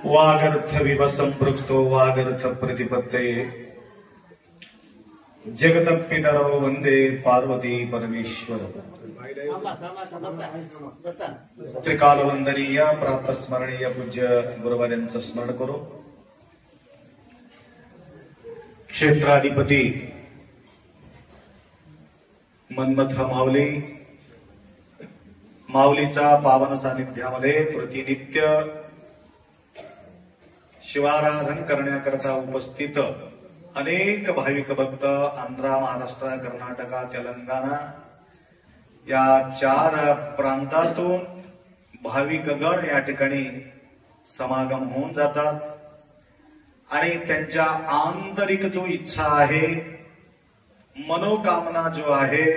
वागर्थ विव संपृक्तो वागर्थ प्रतिपत्तये जगतपितरो वंदे पार्वती परमेश्वर त्रिकाल वंदनीय प्रातः स्मरणीय पूज्य गुरुवर्यांचं स्मरण करू. क्षेत्राधिपती मन्मथ माऊली माऊलीचा पावन सानिध्यामध्ये प्रतिनित्य शिवाराधन करण्याकरता उपस्थित अनेक भाविक भक्त आंध्र, महाराष्ट्र, कर्नाटक, तेलंगणा या 4 प्रांतातून भाविक गण या ठिकाणी समागम होऊन जातात आणि त्यांच्या आंतरिक जो इच्छा आहे, मनोकामना जो आहे,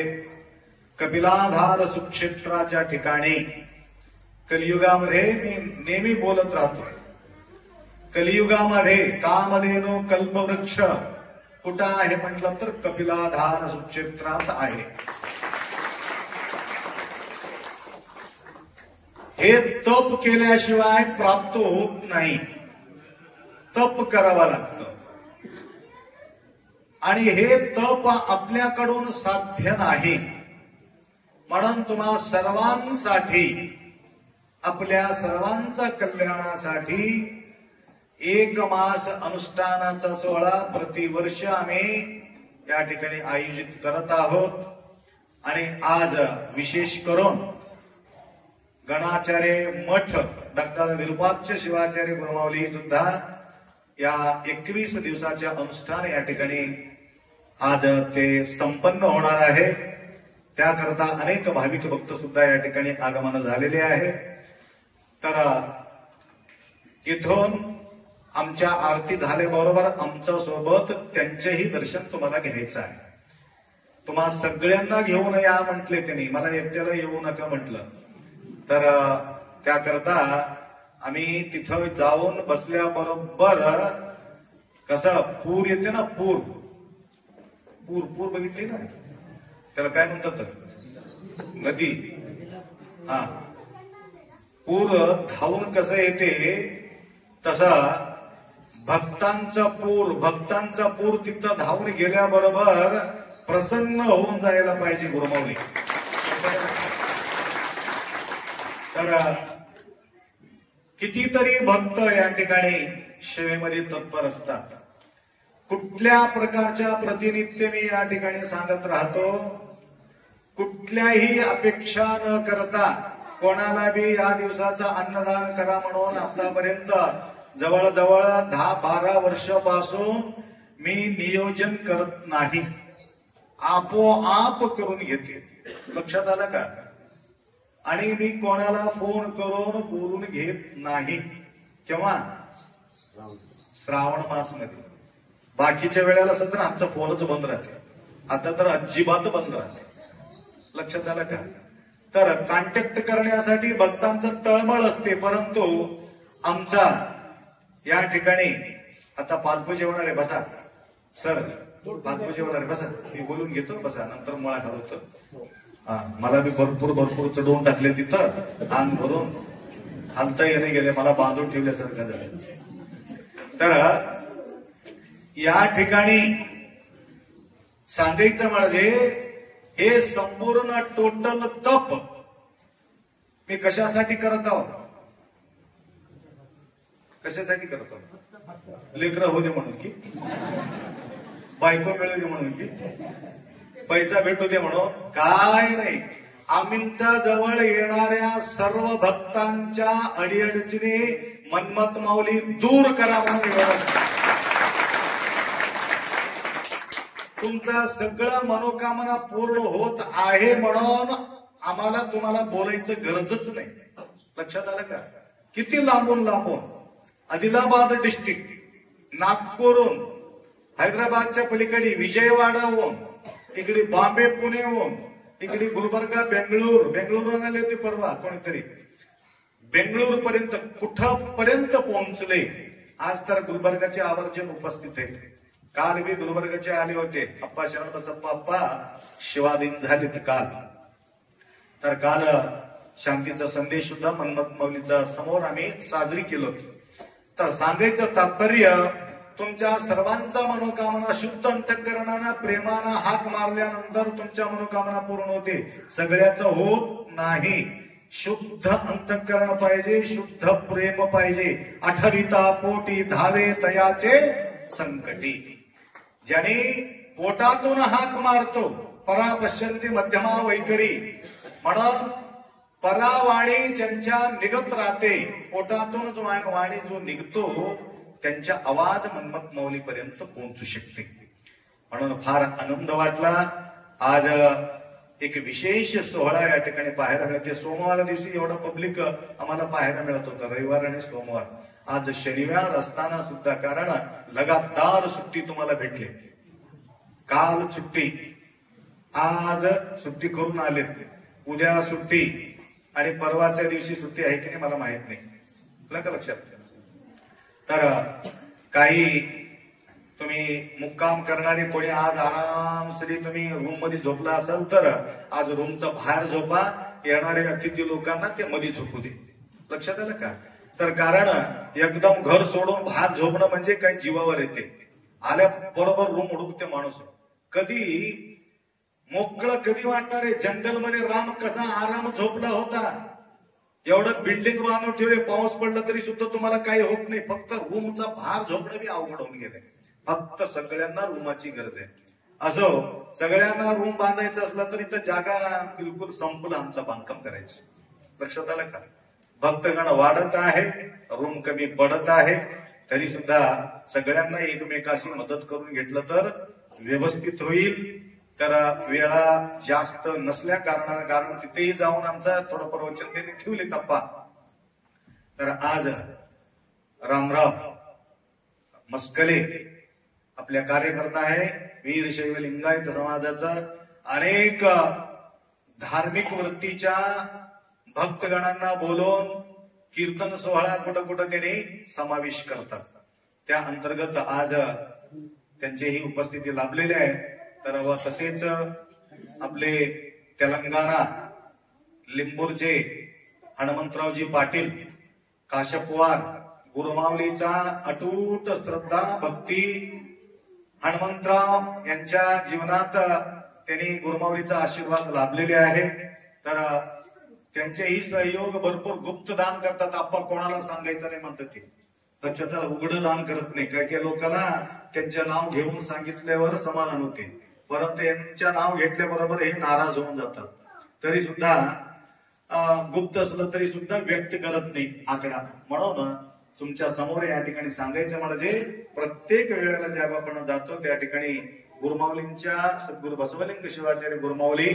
कपिलाधार सुक्षेत्राच्या ठिकाणी कलियुगामध्ये मी नेहमी बोलत राहतो, कलियुगामध्ये कामधेनु कल्पवृक्ष कुठं आहे म्हटलं तर कपिलाधार सुक्षेत्रात आहे. हे तप केल्याशिवाय प्राप्त होत नाही, तप करावं लागतं आणि हे तप आपल्याकडून साध्य नाही. म्हणून तुम्हा सर्वांसाठी, आपल्या सर्वांच्या कल्याणासाठी 1 मास अनुष्ठानाचा सोहळा प्रतिवर्ष आम्ही या ठिकाणी आयोजित करत आहोत. आणि आज विशेष करून गणाचार्य मठ डॉक्टर विरूपाक्ष शिवाचार्य गुरुमाऊली सुद्धा या 21 दिवसाच्या अनुष्ठान या ठिकाणी आज ते संपन्न होणार आहे। त्याकरता अनेक भाविक भक्त सुद्धा या ठिकाणी आगमन झालेले आहे। तर इथून आमच्या आरती झाल्याबरोबर आमच्या सोबत त्यांचेही दर्शन तुम्हाला घ्यायचं आहे। तुम्हा सगळ्यांना घेऊन या म्हटले त्यांनी, मला एकट्याला येऊ नका म्हटलं। तर त्याकरता आम्ही तिथं जाऊन बसल्याबरोबर कसं पूर येते ना, पूर पूर पूर बघितली ना, त्याला काय म्हणतात, नदी। हा, पूर धावून कसं येते तसा भक्तांचा पूर तिथं धावून गेल्याबरोबर प्रसन्न होऊन जायला पाहिजे गुरुमाऊली। तर कितीतरी भक्त या ठिकाणी सेवेमध्ये तत्पर असतात। कुठल्या प्रकारच्या प्रतिनित्य मी या ठिकाणी सांगत राहतो, कुठल्याही अपेक्षा न करता कोणाला बी या दिवसाचं अन्नदान करा म्हणून आतापर्यंत जवळजवळ 10-12 वर्षापासून मी नियोजन करत नाही, आपोआप करून घेते। लक्षात आलं का? आणि मी कोणाला फोन करून बोलून घेत नाही। केव्हा? श्रावण मास मध्ये। बाकीच्या वेळेला सध्या आमचा फोनच बंद राहते, आता तर अजिबात बंद राहते। लक्षात आलं का? तर कॉन्टॅक्ट करण्यासाठी भक्तांचा तळमळ असते, परंतु आमचा या ठिकाणी आता पालपूजा होणार आहे। बसा सर, पालपूजा होणार आहे, बसा, मी बोलून घेतो, बसा, नंतर मुळा घालवतो। मला बी भरपूर चढवून टाकले तिथं, अंग भरून हालता येणे गेले, मला बांधून ठेवल्यासारखं झालं। तर या ठिकाणी सांगायचं म्हणजे हे संपूर्ण टोटल तप मी कशासाठी करत आहोत? कशासाठी करत आहोत? लेकरं होऊ दे म्हणून की, बायको मिळू दे म्हणून की, पैसा भेटू दे म्हणून? काय नाही, आमच्या जवळ येणाऱ्या सर्व भक्तांच्या अडीअडचणी मन्मथ माऊली दूर करा म्हणून। तुमचा सगळं मनोकामना पूर्ण होत आहे म्हणून आम्हाला तुम्हाला बोलायचं गरजच नाही। लक्षात आलं का? किती लांबून आदिलाबाद डिस्ट्रिक्ट, नागपूरहून, हैदराबादच्या पलीकडे विजयवाडाहून, इकडे बॉम्बे पुणेहून, इकडे गुलबर्गा बेंगळूर आले होते परवा कोणीतरी, बेंगळूर पर्यंत कुठपर्यंत पोहोचले। आज तर गुलबर्गाचे आवर्जून उपस्थित आहेत। काल बी गुलबर्गाचे आले होते अप्पा शरणबसप्पा अप्पा, शिवाधीन झालेत काल। तर काल शांतीचा संदेश सुद्धा मन्मथ माऊलीचा समोर आम्ही साजरी केलो होती। तर सांगायचं तात्पर्य, तुमच्या सर्वांचा मनोकामना शुद्ध अंतःकरणानं प्रेमानं हाक मारल्यानंतर तुमच्या मनोकामना पूर्ण होते। सगळ्याच होत नाही, शुद्ध अंतःकरण पाहिजे, शुद्ध प्रेम पाहिजे। आठविता पोटी धावे तयाचे संकटी। ज्याने पोटातून हाक मारतो, परा पश्यंती मध्यमा वैखरी, म्हणून परावाणी ज्यांच्या निघत राहते, पोटातूनच वाणी जो निघतो त्यांच्या आवाज मन्मथ माऊलीपर्यंत पोहोचू शकते। म्हणून फार आनंद वाटला। आज एक विशेष सोहळा या ठिकाणी पाहायला मिळते। सोमवार दिवशी एवढं पब्लिक आम्हाला पाहायला मिळत होतं, रविवार आणि सोमवार। आज शनिवार असताना सुद्धा, कारण लगातार सुट्टी तुम्हाला भेटली। काल सुट्टी, आज सुट्टी करून आले, उद्या सुट्टी आणि परवाच्या दिवशी सुट्टी आहे की नाही मला माहित नाही, लक्षात। तर काही तुम्ही मुक्काम करणारे कोणी आज आरामसरी तुम्ही रूम मध्ये झोपला असाल तर आज रूमचा बाहेर झोपा, येणारे अतिथी लोकांना ते मध्ये झोपू दे। लक्षात आलं का? तर कारण एकदम घर सोडून बाहेर झोपणं म्हणजे काही जीवावर येते। आल्या बरोबर रूम उडकते माणूस। कधी मोकळं कधी वाटणार आहे? जंगलमध्ये राम कसा आराम झोपला होता, एवढं बिल्डिंग बांधून ठेवले, पाऊस पडला तरी सुद्धा तुम्हाला काही होत नाही। फक्त रूमचा बाहेर झोपणं बी अवघड होऊन गेलंय। फक्त सगळ्यांना रूमाची गरज आहे। असो, सगळ्यांना रूम बांधायचं असलं तरी तर जागा बिलकुल संपलं आमचं बांधकाम करायचं. लक्षात आलं का? भक्तगण वाढत आहे, रूम कमी पडत आहे, तरी सुद्धा सगळ्यांना एकमेकाशी मदत करून घेतलं तर व्यवस्थित होईल. तर वेळा जास्त नसल्या कारणानं, कारण तिथेही जाऊन आमचा थोडं प्रवचन त्यांनी ठेवले टप्पा. तर आज रामराव मस्कले आपल्या कार्यकर्ता आहे, वीरशैव लिंगायत समाजाचा अनेक धार्मिक वृत्तीच्या भक्तगणांना बोलून कीर्तन सोहळा कुठं कुठं त्यांनी समावेश करतात. त्या अंतर्गत आज त्यांचीही उपस्थिती लाभलेली आहे. तर व तसेच आपले तेलंगणा लिंबूरचे हनुमंतरावजी पाटील काशपवार, गुरुमाऊलीचा अटूट श्रद्धा भक्ती हनुमंतराव यांच्या जीवनात त्यांनी गुरुमाऊलीचा आशीर्वाद लाभलेले आहे. तर त्यांचेही सहयोग भरपूर गुप्त दान करतात. आपण कोणाला सांगायचं नाही म्हणतात ते. लक्षात उघडं दान करत नाही. काही काही लोकांना त्यांचे नाव घेऊन सांगितल्यावर समाधान होते, परंतु यांच्या नाव घेतल्याबरोबर हे नाराज होऊन जातात. तरी सुद्धा गुप्त असलं तरी सुद्धा व्यक्त करत नाही आकडा. म्हणून तुमच्या समोर या ठिकाणी सांगायचं म्हणजे प्रत्येक वेळेला जेव्हा आपण जातो त्या ठिकाणी गुरुमाऊलींच्या सद्गुरू बसवलिंग शिवाचार्य गुरुमाऊली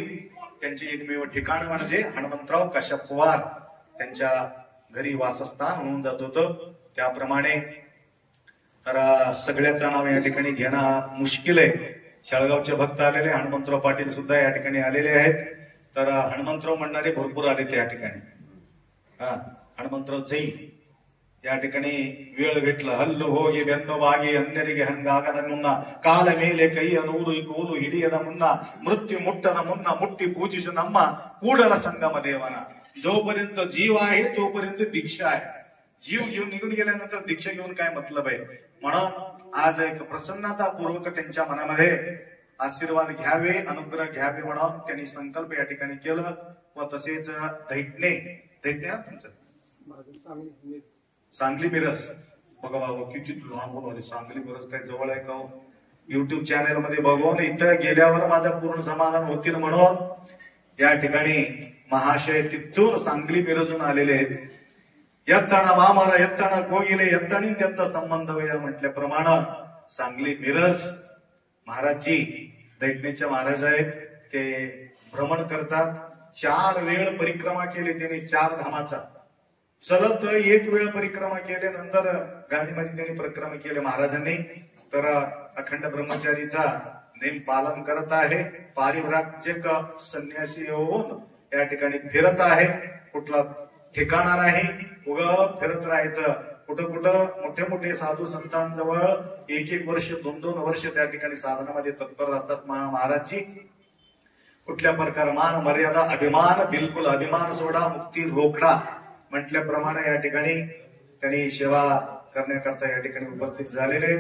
त्यांचे एकमेव ठिकाण म्हणजे हनुमंतराव काशपवार त्यांच्या घरी वासस्थान होऊन जात होतं. त्याप्रमाणे तर सगळ्याचं नाव या ठिकाणी घेणं मुश्किल आहे. शाळगावचे भक्त आलेले, हनुमंतराव पाटील सुद्धा या ठिकाणी आलेले आहेत. तर हनुमंतराव म्हणणारे भरपूर आले त्या ठिकाणी. हनुमंतराव जै या ठिकाणी वेळ भेटला हल्ಲು ಹೋಗಿ ಬೆನ್ನು ಬಾಗಿ अन्यರಿಗೆ ಹಂಗಾಗದ ಮುನ್ನ ಕಾಲ ಮೇಲೆ ಕೈಯನೂರು ಕೋಲು ಹಿಡಿಯದ ಮುನ್ನ मृत्यू मुಟ್ಟದ मुನ್ನ मुट्टी पूजिसु ನಮ್ಮ ಕೂಡಲ संगम देवाना. जोपर्यंत जीव आहे तोपर्यंत दीक्षा आहे. जीव घेऊन निघून गेल्यानंतर दीक्षा घेऊन काय मतलब आहे. म्हणून आज एक प्रसन्नतापूर्वक त्यांच्या मनामध्ये आशीर्वाद घ्यावे, अनुग्रह घ्यावे म्हणून त्यांनी संकल्प या ठिकाणी केलं. व तसेच दैटणे तुमचं सांगली मिरज बघा बाबा किती लांबून, सांगली मिरज काय जवळ आहे का? युट्यूब चॅनल मध्ये बघून इथं गेल्यावर माझं पूर्ण समाधान होतील म्हणून या ठिकाणी महाशय तिथून सांगली मिरजून आलेले आहेत. यत्ताना मामाला यत्ताना कोगिले यत्तानी त्यांचा संबंध वेळ म्हटल्याप्रमाणे सांगली मिरज महाराजजी दैटणीचे महाराज आहेत. ते भ्रमण करतात. 4 वेळ परिक्रमा केली त्यांनी, 4 धामाचा. चलत 1 वेळ परिक्रमा केल्यानंतर गाडीमध्ये त्यांनी परिक्रमा केले महाराजांनी. तर अखंड ब्रह्मचारीचा नेम पालन करत आहे. पारिव्राजक संन्यासी होऊन या ठिकाणी फिरत आहे. कुठला ठिकाणा नाही, उगं फिरत राहायचं. कुठं कुठं मोठे मोठे साधू संतांजवळ 1-1 वर्ष 2-2 वर्ष त्या ठिकाणी साधनामध्ये तत्पर असतात महाराजजी. कुठल्या प्रकार मान मर्यादा अभिमान, बिलकुल अभिमान सोडा, मुक्ती रोकडा म्हटल्याप्रमाणे या ठिकाणी त्यांनी सेवा करण्याकरता या ठिकाणी उपस्थित झालेले.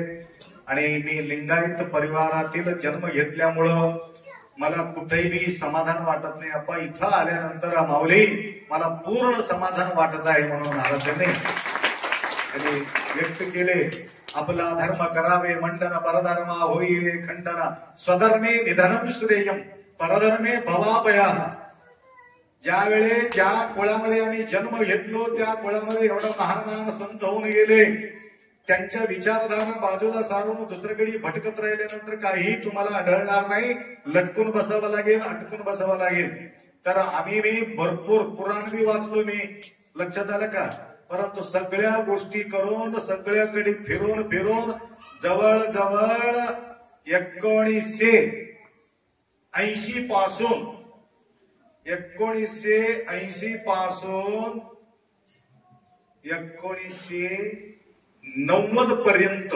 आणि मी लिंगायत परिवारातील जन्म घेतल्यामुळं मला कुठेही समाधान वाटत नाही. आपण इथं आल्यानंतर माऊली मला पूर्ण समाधान वाटत आहे म्हणून महाराजांनी त्यांनी व्यक्त केले. आपला धर्म करावे मंडन, परधर्मा होईल खंडन, स्वधर्मे निधनम श्रेयम, परधर्मे भवाभया. ज्यावेळे ज्या कुळामध्ये आम्ही जन्म घेतलो त्या कुळामध्ये एवढा महान संत होऊन गेले, त्यांच्या विचारधारा बाजूला सारून दुसरीकडे भटकत राहिल्यानंतर काही तुम्हाला आढळणार नाही. लटकून बसावं लागेल, अटकून बसावं लागेल. तर मी भरपूर पुराण बी वाचलो मी, लक्षात आलं का? परंतु सगळ्या गोष्टी करून सगळ्याकडे फिरून फिरून जवळजवळ 1980 पासून 1990 पर्यंत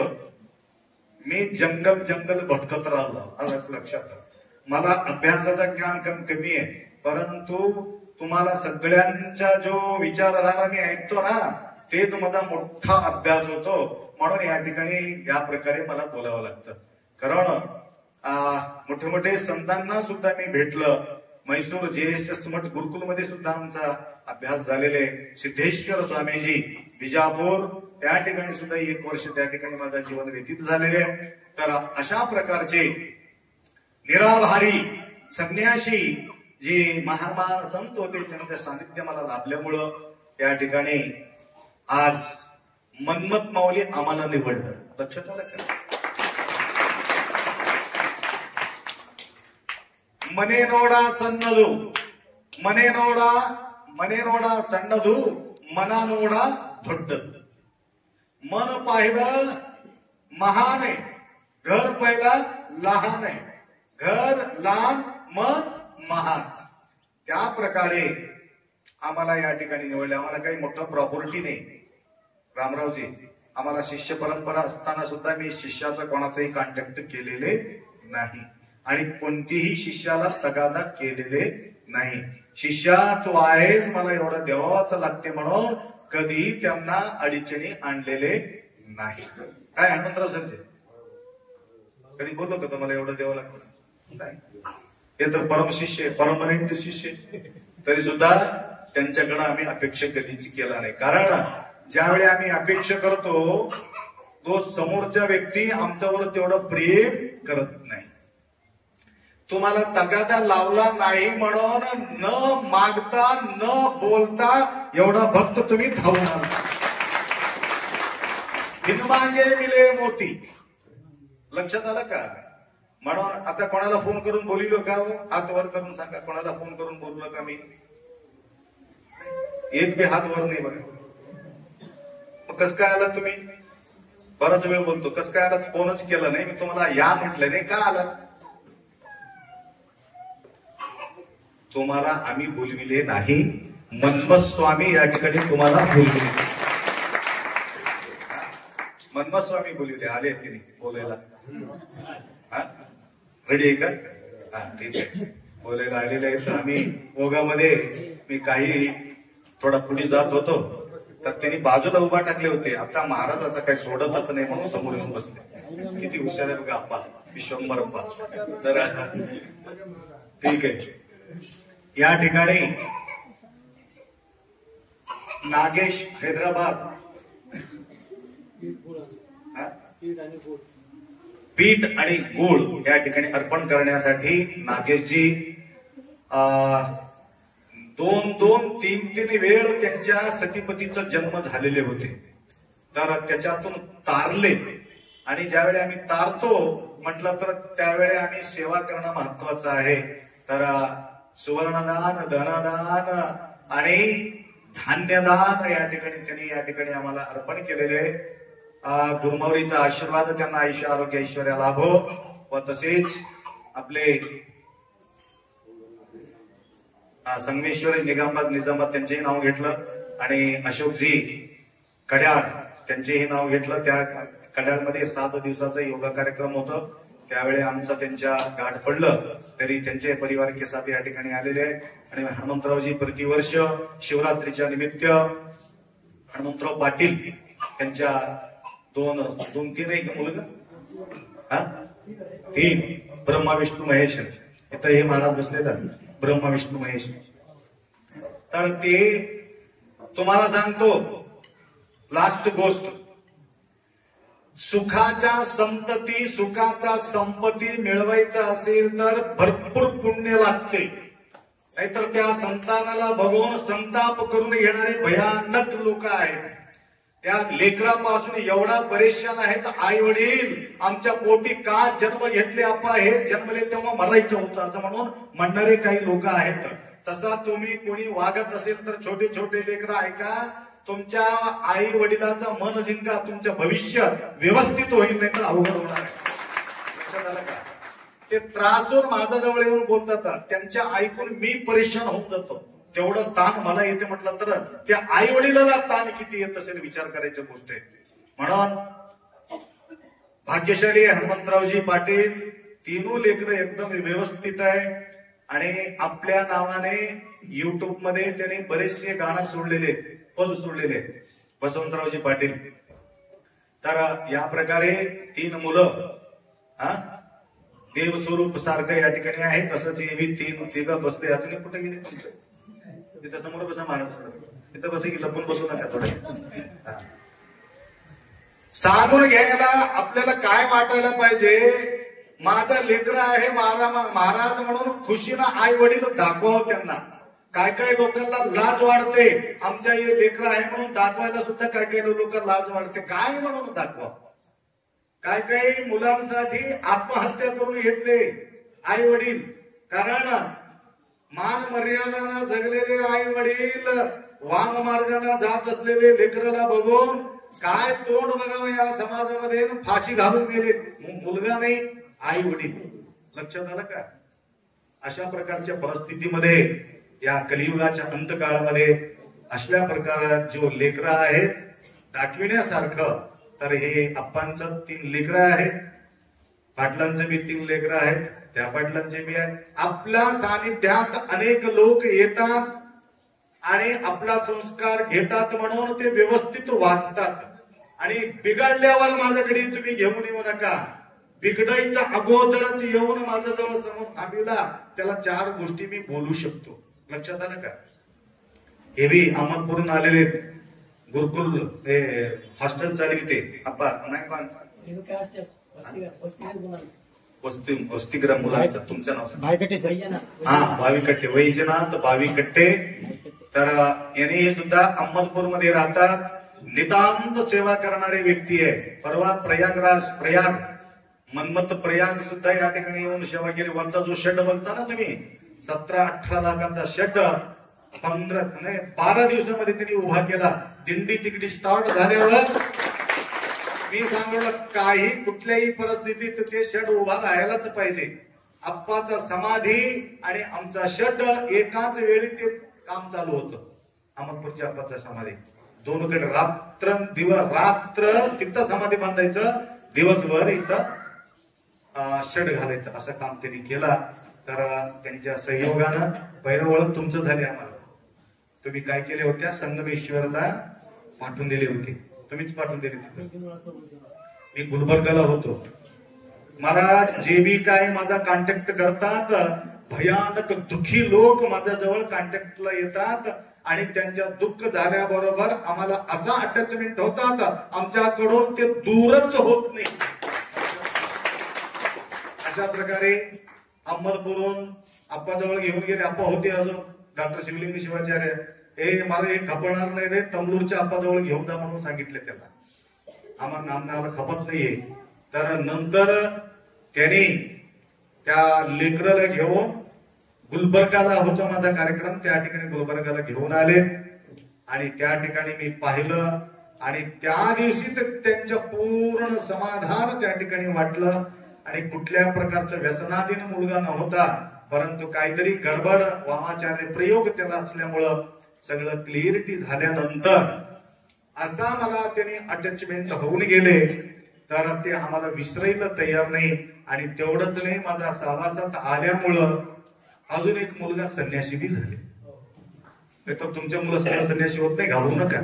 मी जंगल भटकत राहिलो. लक्षात मला अभ्यासाचं ज्ञान कमी आहे, परंतु तुम्हाला सगळ्यांचा जो विचारधारा मी ऐकतो ना, तेच माझा मोठा अभ्यास होतो. म्हणून या ठिकाणी या प्रकारे मला बोलावं लागतं. कारण मोठे मोठे संतांना सुद्धा मी भेटलं. मैसूर JSS मठ गुरुकुलमध्ये सुद्धा आमचा अभ्यास झालेले. सिद्धेश्वर स्वामीजी विजापूर त्या ठिकाणी सुद्धा 1 वर्ष त्या ठिकाणी माझं जीवन व्यतीत झालेले. तर अशा प्रकारचे निराभारी संन्यासी जे महामान संत होते त्यांच्या सानिध्य मला लाभल्यामुळं या ठिकाणी आज मन्मथ माऊली आम्हाला निवडलं. लक्षात आलं का? मनेनोडा सन्नदू मनेनोडा सन्नदू मनानोडा धोड्ड. मन पाहिलं महान आहे, घर पहिला लहान आहे, घर लहान मन महान. त्या प्रकारे आम्हाला या ठिकाणी निवडले. आम्हाला काही मोठं प्रॉपर्टी नाही रामरावजी. आम्हाला शिष्य परंपरा असताना सुद्धा मी शिष्याचा कोणाचाही कॉन्टॅक्ट केलेले नाही आणि कोणतीही शिष्याला तगादा केलेले नाही. शिष्या तू आहेस, मला एवढं देवावाचं लागते म्हणून कधी त्यांना अडचणी आणलेले नाही. काय हनुमंतराव सरचे कधी बोललो का तुम्हाला एवढं द्यावं लागतं? नाही. हे तर परमशिष्य परमनित्य शिष्य, तरी सुद्धा त्यांच्याकडे आम्ही अपेक्षा कधीच केला नाही. कारण ज्यावेळी आम्ही अपेक्षा करतो तो समोरच्या व्यक्ती आमच्यावर तेवढं प्रेम करत नाही. तुम्हाला तगादा लावला नाही म्हणून न मागता न बोलता एवढा भक्त तुम्ही धावून आला. हिनमागे मिले मोती. लक्षात आलं का? म्हणून आता कोणाला फोन करून बोलिलो का? हात वर करून सांगा, कोणाला फोन करून बोललो का मी? एक बी हात वर नाही बघा. मग कस काय आला तुम्ही? बराच वेळ बोलतो, कस काय आला? फोनच केला नाही मी तुम्हाला, या म्हटलं नाही का आला? तुम्हाला आम्ही बोलविले नाही, मन्मथ स्वामी या ठिकाणी तुम्हाला बोलविले. मन्मथ स्वामी बोलविले, आले तिने बोलायला. रेडी आहे का? हा ठीक आहे, बोलायला आलेले आहेत. आम्ही ओगामध्ये मी काही थोडा पुढे जात होतो तर त्यांनी बाजूला उभा टाकले होते. आता महाराजाचं काही सोडतच नाही म्हणून समोर येऊन बसले. किती हुशार आहे बघा अप्पा, विश्वंभर अप्पा. तर ठीक आहे. या ठिकाणी नागेश हैदराबाद पीठ आणि गुळ या ठिकाणी अर्पण करण्यासाठी नागेशजी 2-3 वेळ त्यांच्या सतीपतीचा जन्म झालेले होते. तर त्याच्यातून तारले आणि ज्यावेळी आम्ही तारतो म्हटलं तर त्यावेळी आम्ही सेवा करणं महत्वाचं आहे. तर सुवर्णदान, धनदान आणि धान्यदान या ठिकाणी त्यांनी या ठिकाणी आम्हाला अर्पण केलेले आहे. गुरुमाऊलीचा आशीर्वाद त्यांना आयुष्य आरोग्य ऐश्वर्या लाभो व तसेच आपले संगमेश्वर निजामाबाद त्यांचेही नाव घेतलं आणि अशोकजी कड्याळ त्यांचेही नाव घेतलं. त्या कड्याळमध्ये 7 दिवसाचा योगा कार्यक्रम होता. त्यावेळी आमचं त्यांच्या गाठ पडलं तरी त्यांचे परिवार के साथ या ठिकाणी आलेले आहे. आणि हनुमंतरावजी प्रतिवर्ष शिवरात्रीच्या निमित्त हनुमंतराव पाटील त्यांच्या 2-3 एक मुलगा 3 ब्रह्मा विष्णू महेश इथं हे महाराज बसलेला ब्रह्मा विष्णू महेश. तर ते तुम्हाला सांगतो लास्ट गोष्ट, सुखाच्या संतती सुखाचा संपत्ती मिळवायचा असेल तर भरपूर पुण्य लागते. नाहीतर त्या संतानाला बघून संताप करून येणारे भयानक लोक आहेत. त्या लेकरापासून एवढा परेशान आहेत. आई वडील आमच्या पोटी का जन्म घेतले आपा, हे जन्मले तेव्हा मरायचं होतं असं म्हणून म्हणणारे काही लोक आहेत. तसा तुम्ही कोणी वागत असेल तर छोटे छोटे लेकरं ऐका, तुमच्या आई वडिलाचं मन जिंका, तुमचं भविष्य व्यवस्थित होईल, नाही तर अवघड होणार आहे. लक्षात आलं का? ते त्रासून माझ्या जवळ येऊन बोलतात, त्यांच्या ऐकून मी परेशान होऊन जातो. तेवढं ताण मला येते म्हटलं तर त्या आई वडिलाला ताण किती येत असेल विचार करायची गोष्ट आहे. म्हणून भाग्यशाली हनुमंतरावजी पाटील 3 लेकरं एकदम व्यवस्थित आहे आणि आपल्या नावाने युट्यूब मध्ये त्यांनी बरेचसे गाणं सोडलेले, पद सोडलेले वसंतरावजी पाटील. तर या प्रकारे 3 मुलं देवस्वरूप सारखं या ठिकाणी आहे. तसंच हे 3 बसले. अजून कुठे गेले? तिथं समोर बसा महाराज, तिथं बस की लपून बसू नका थोडे. सांगून घ्यायला आपल्याला काय वाटायला पाहिजे, माझा लेकर आहे महाराज म्हणून खुशीनं आई वडील दाखवावं त्यांना. काय काय लोकांना लाज वाटते, आमच्या हे लेकर आहे म्हणून दाखवायला सुद्धा काय काय लोक लाज वाटते. काय म्हणून दाखवा. काय काही मुलांसाठी आत्महत्या करून घेतले आई वडील. कारण मान मर्यादाना जगलेले आई वडील वांग मार्गाने जात असलेले लेकराला बघून काय तोंड बघावं या समाजामध्ये फाशी घालून गेले. मुलगा नाही, आई वडील. लक्षात आलं का? अशा प्रकारच्या परिस्थितीमध्ये या कलियुगाच्या अंतकाळामध्ये अशा प्रकारात जो लेकर आहेत दाखविण्यासारखं, तर हे आप्पांचं 3 लेकर आहेत, पाटलांचे बी 3 लेकर आहेत, त्या पाटलांचे बी आहेत. आपल्या सानिध्यात अनेक लोक येतात आणि आपला संस्कार घेतात म्हणून ते व्यवस्थित वागतात. आणि बिघडल्यावर माझ्याकडे तुम्ही घेऊन येऊ नका. बिघडायच्या अगोदरच येऊन माझ्याजवळ समोर थांबविला, त्याला 4 गोष्टी मी बोलू शकतो. लक्षात आलं का? हे बी अहमदपूरून आलेले गुरुकुल हॉस्टेल चालविते आप्पा नाही कोण वसतिगृह मुलांचं. तुमचं नाव? हा, भाविकट्टे. वैजनाथ भाविकट्टे. तर यांनी सुद्धा अहमदपूरमध्ये राहतात. नितांत सेवा करणारे व्यक्ती आहे. परवा प्रयाग मनमत प्रयाग सुद्धा या ठिकाणी येऊन सेवा केली. वरचा जो शेड बघता ना तुम्ही, 17-18 लाखांचा शेड 12 दिवसामध्ये त्यांनी उभा केला. दिंडी तिकडी स्टार्ट झाल्यावर मी सांगितलं काही कुठल्याही परिस्थितीत ते शेड उभा राहायलाच पाहिजे. आप्पाचा समाधी आणि आमचा शेड एकाच वेळी ते काम चालू होतं. अहमदपूरच्या आप्पाचा समाधी दोनकडे रात्र तिथं समाधी बांधायचं, दिवसभर इथं शेड घालायचं, असं काम त्यांनी केला. तर त्यांच्या सहयोगानं पहिलं ओळख तुमचं झाले आम्हाला. तुम्ही काय केले होत्या, संगमेश्वरला पाठवून दिले होते, तुम्हीच पाठवून दिले तिथं. मी गुलबर्गाला होतो. मला जे बी काय माझा कॉन्टॅक्ट करतात, भयानक दुःखी लोक माझ्याजवळ कॉन्टॅक्टला येतात आणि त्यांच्या दुःख झाल्याबरोबर आम्हाला असा अटॅचमेंट होतात, आमच्याकडून ते दूरच होत नाही. अशा प्रकारे अहमदपूरहून आप्पाजवळ घेऊन गेले. आप्पा होते अजून डॉक्टर शिवलिंग शिवाचार्य. मला हे खपणार नाही रे, तंबलूरच्या आप्पाजवळ घेऊन जा म्हणून सांगितले त्याला. आम्हाला नामनाला खपत नाहीये. तर नंतर त्यांनी त्या लेकराला घेऊन गुलबर्गाला होता माझा कार्यक्रम, त्या ठिकाणी गुलबर्गाला घेऊन आले आणि त्या ठिकाणी मी पाहिलं आणि त्या दिवशी त्यांचं पूर्ण समाधान त्या ठिकाणी वाटलं. आणि कुठल्या प्रकारचा व्यसनाधीन मुलगा नव्हता, परंतु काहीतरी गडबड वामाचार्य प्रयोग त्याला असल्यामुळं सगळं क्लिअरिटी झाल्यानंतर असा मला त्यांनी अटॅचमेंट होऊन गेले, तर ते आम्हाला विसरायला तयार नाही. आणि तेवढंच नाही, माझा सहवासात आल्यामुळं अजून एक मुलगा संन्यासी बी झाले. तर तुमच्या मुलं सगळं संन्यासी होत नाही, घाबरू नका.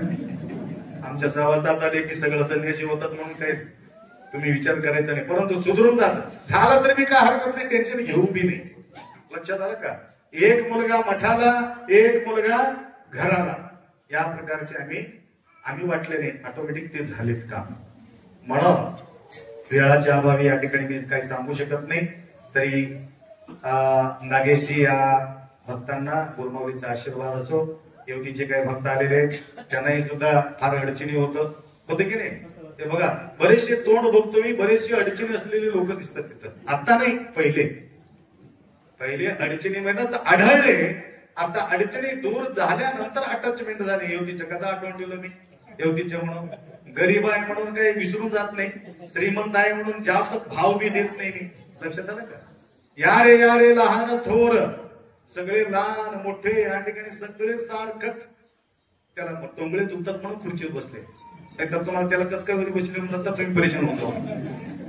आमच्या सहवासात आले की सगळं संन्यासी होतात म्हणून काही तुम्ही विचार करायचा नाही, परंतु सुधरून जात झाला तर मी काय हरकत नाही, टेन्शन घेऊ बी नाही. लक्षात आलं का? एक मुलगा मठाला, एक मुलगा घराला, या प्रकारचे आम्ही वाटले नाही, ऑटोमॅटिक ते झालेच काम. म्हणून वेळाच्या अभावी या ठिकाणी मी काही सांगू शकत नाही. तरी नागेशजी या भक्तांना गुरुमाऊलीचा आशीर्वाद असो. येवतीचे काही भक्त आलेले त्यांनाही सुद्धा फार अडचणी होते की नाही. ते बघा, बरेचसे तोंड बघतो मी, बरेचसे अडचणी असलेले लोक दिसतात तिथं. आता नाही, पहिले अडचणी म्हणतात आढळले, आता अडचणी दूर झाल्यानंतर अटॅचमेंट झाले. येवतीचं कसं आठवण ठेवलं मी, येवतीचे म्हणून गरीब आहे म्हणून काही विसरून जात नाही, श्रीमंत आहे म्हणून जास्त भाव बी देत नाही मी. लक्षात आलं का? यारे यारे लहान थोर, सगळे लहान मोठे या ठिकाणी सगळे सारखंच. त्याला टोंगळे दुखतात म्हणून खुर्चीवर बसले, नाहीतर तुम्हाला त्याला कस काय बसले म्हणतात तुम्ही परेशान होतो.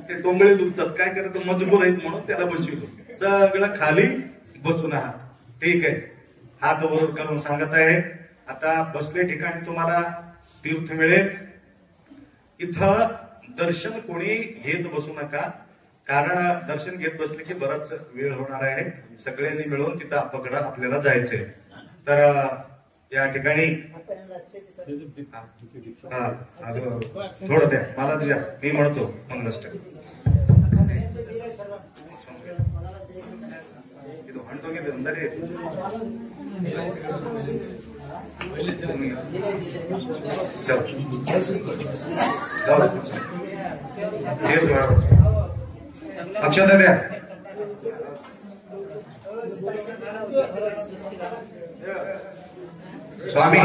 ते टोंगळे दुखतात, काय करतो, मजबूर आहेत म्हणून त्याला बसविलो. सगळं खाली बसून आहात, ठीक आहे. हात वर करून सांगत आहे. आता बसले ठिकाणी तुम्हाला तीर्थ मिळेल. इथं दर्शन कोणी घेत बसू नका, कारण दर्शन घेत बसले की बराच वेळ होणार आहे. सगळ्यांनी मिळून तिथं आप्पाकडे आपल्याला जायचंय. तर या ठिकाणी थोडं द्या मला, तुझ्या मी म्हणतो मंगलाष्टक. अक्षर द्या स्वामी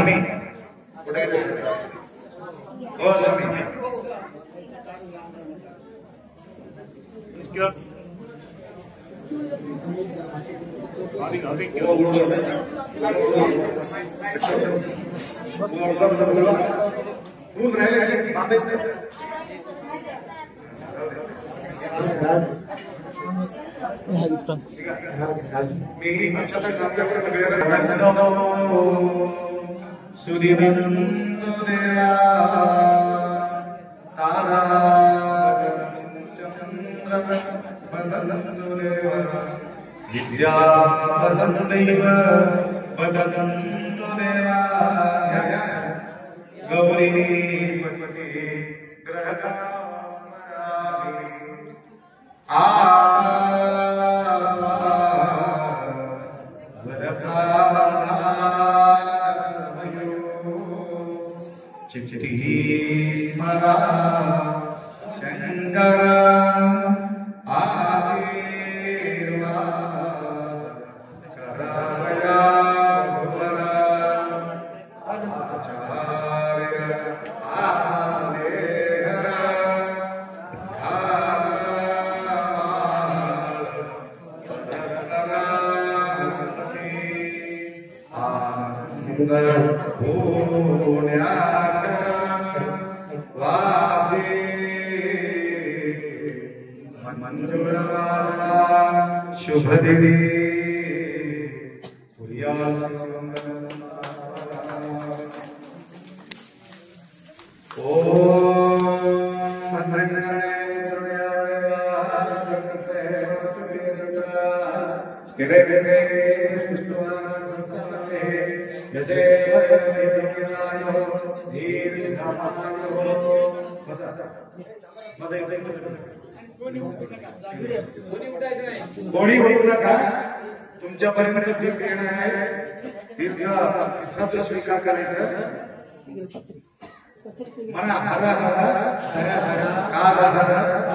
हो स्वामी सुदीनंद देवा तारा चंद्र बदलंतु देवा विद्या बदलंदैव बदलंतु देवा गौरी पति ग्रह चित्ती स्मरा शंकर आशीर्वाद कराया भुवरा आचार्य आदेहरा आनंद शुभ दिने कोणी होऊ नका तुमच्यापर्यंत जे देणं आहे दीर्घ स्वीकार करायचं म्हणा हर हर हर हर